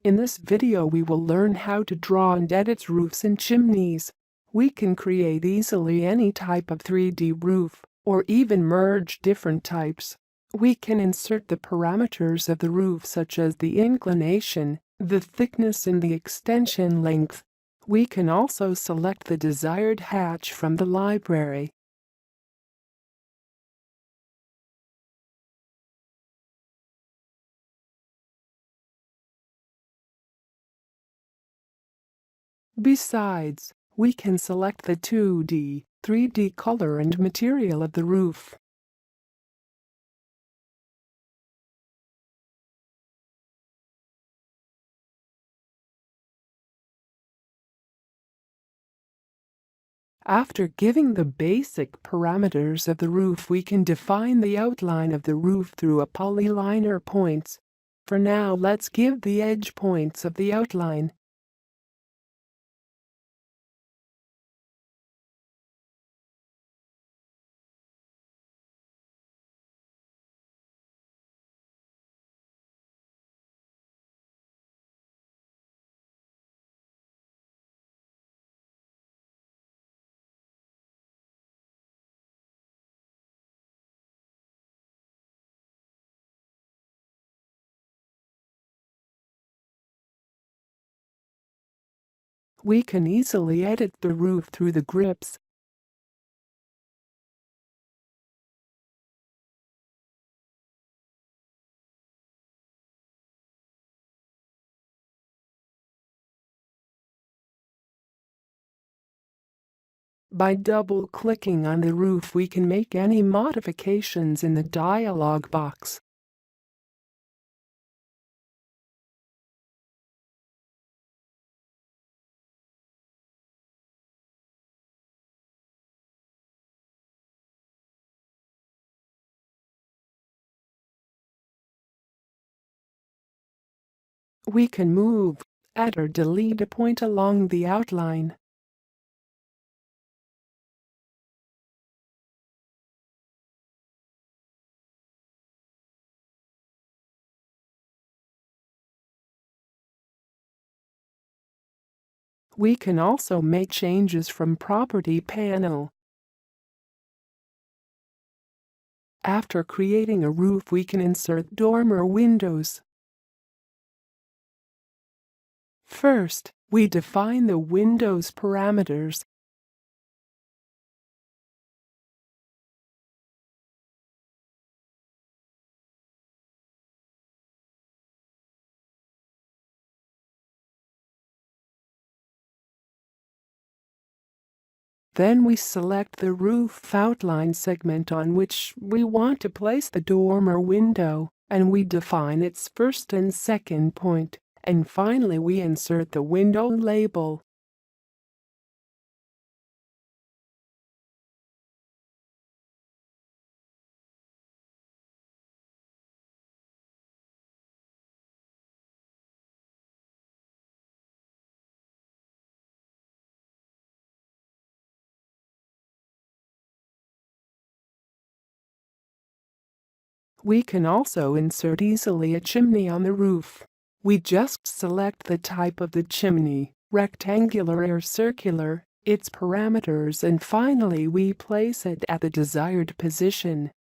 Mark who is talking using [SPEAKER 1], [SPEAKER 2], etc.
[SPEAKER 1] In this video we will learn how to draw and edit roofs and chimneys. We can create easily any type of 3D roof, or even merge different types. We can insert the parameters of the roof such as the inclination, the thickness and the extension length. We can also select the desired hatch from the library. Besides, we can select the 2D, 3D color and material of the roof. After giving the basic parameters of the roof, we can define the outline of the roof through a polyliner points. For now, let's give the edge points of the outline. We can easily edit the roof through the grips. By double-clicking on the roof, we can make any modifications in the dialog box. We can move, add or delete a point along the outline. We can also make changes from Property panel. After creating a roof, we can insert dormer windows. First, we define the window's parameters. Then we select the roof outline segment on which we want to place the dormer window, and we define its first and second point, and finally we insert the window label. We can also insert easily a chimney on the roof. We just select the type of the chimney, rectangular or circular, its parameters, and finally we place it at the desired position.